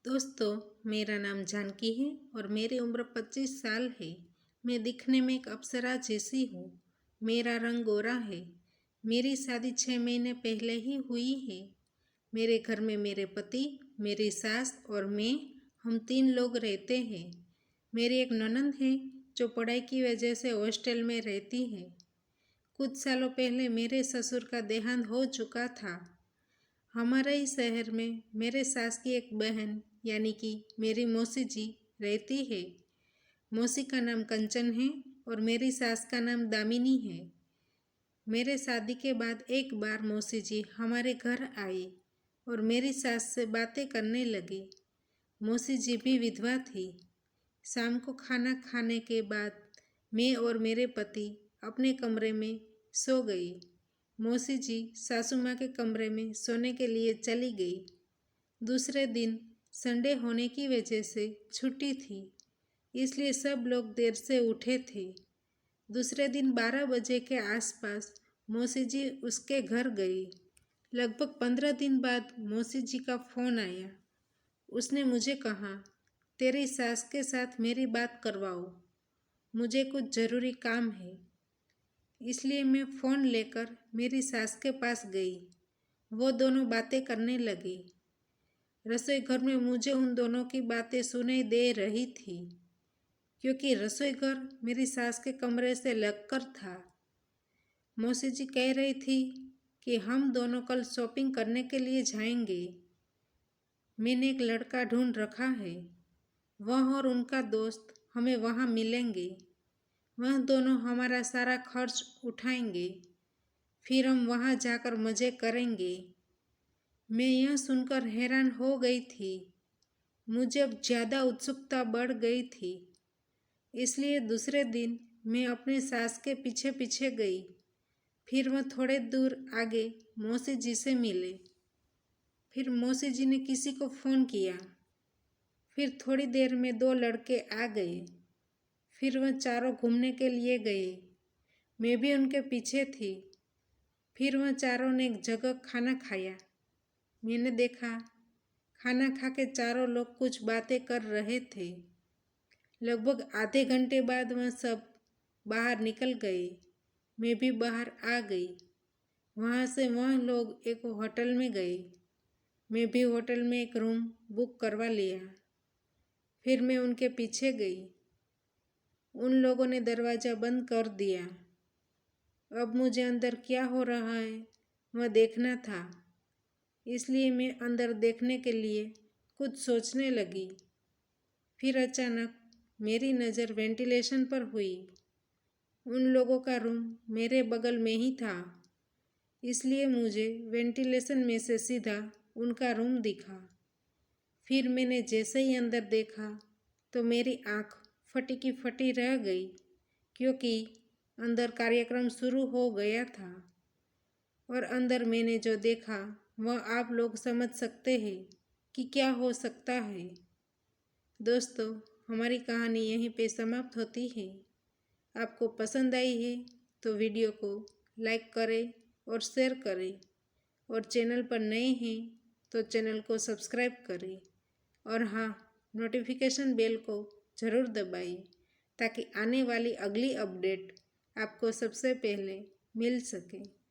दोस्तों, मेरा नाम जानकी है और मेरी उम्र 25 साल है। मैं दिखने में एक अप्सरा जैसी हूँ। मेरा रंग गोरा है। मेरी शादी 6 महीने पहले ही हुई है। मेरे घर में मेरे पति, मेरी सास और मैं, हम 3 लोग रहते हैं। मेरी एक ननंद है जो पढ़ाई की वजह से हॉस्टल में रहती है। कुछ सालों पहले मेरे ससुर का देहांत हो चुका था। हमारे ही शहर में मेरे सास की एक बहन यानी कि मेरी मौसी जी रहती है। मौसी का नाम कंचन है और मेरी सास का नाम दामिनी है। मेरे शादी के बाद एक बार मौसी जी हमारे घर आई और मेरी सास से बातें करने लगी। मौसी जी भी विधवा थी। शाम को खाना खाने के बाद मैं और मेरे पति अपने कमरे में सो गई। मौसी जी सासू माँ के कमरे में सोने के लिए चली गई। दूसरे दिन संडे होने की वजह से छुट्टी थी, इसलिए सब लोग देर से उठे थे। दूसरे दिन 12 बजे के आसपास मौसी जी उसके घर गई। लगभग 15 दिन बाद मौसी जी का फ़ोन आया। उसने मुझे कहा, तेरी सास के साथ मेरी बात करवाओ, मुझे कुछ ज़रूरी काम है। इसलिए मैं फ़ोन लेकर मेरी सास के पास गई। वो दोनों बातें करने लगी। रसोई घर में मुझे उन दोनों की बातें सुनाई दे रही थी, क्योंकि रसोई घर मेरी सास के कमरे से लगकर था। मौसी जी कह रही थी कि हम दोनों कल शॉपिंग करने के लिए जाएंगे। मैंने एक लड़का ढूंढ रखा है। वह और उनका दोस्त हमें वहाँ मिलेंगे। वह दोनों हमारा सारा खर्च उठाएंगे। फिर हम वहाँ जाकर मज़े करेंगे। मैं यह सुनकर हैरान हो गई थी। मुझे अब ज़्यादा उत्सुकता बढ़ गई थी। इसलिए दूसरे दिन मैं अपनी सास के पीछे पीछे गई। फिर वह थोड़े दूर आगे मौसी जी से मिले। फिर मौसी जी ने किसी को फ़ोन किया। फिर थोड़ी देर में 2 लड़के आ गए। फिर वह चारों घूमने के लिए गए। मैं भी उनके पीछे थी। फिर वह चारों ने एक जगह खाना खाया। मैंने देखा खाना खा के चारों लोग कुछ बातें कर रहे थे। लगभग आधे घंटे बाद वह सब बाहर निकल गए। मैं भी बाहर आ गई। वहाँ से वह लोग एक होटल में गए। मैं भी होटल में एक रूम बुक करवा लिया। फिर मैं उनके पीछे गई। उन लोगों ने दरवाज़ा बंद कर दिया। अब मुझे अंदर क्या हो रहा है वह देखना था, इसलिए मैं अंदर देखने के लिए कुछ सोचने लगी। फिर अचानक मेरी नज़र वेंटिलेशन पर हुई। उन लोगों का रूम मेरे बगल में ही था, इसलिए मुझे वेंटिलेशन में से सीधा उनका रूम दिखा। फिर मैंने जैसे ही अंदर देखा तो मेरी आँख फटी की फटी रह गई, क्योंकि अंदर कार्यक्रम शुरू हो गया था। और अंदर मैंने जो देखा वह आप लोग समझ सकते हैं कि क्या हो सकता है। दोस्तों, हमारी कहानी यहीं पे समाप्त होती है। आपको पसंद आई है तो वीडियो को लाइक करें और शेयर करें, और चैनल पर नए हैं तो चैनल को सब्सक्राइब करें, और हाँ, नोटिफिकेशन बेल को ज़रूर दबाइए ताकि आने वाली अगली अपडेट आपको सबसे पहले मिल सके।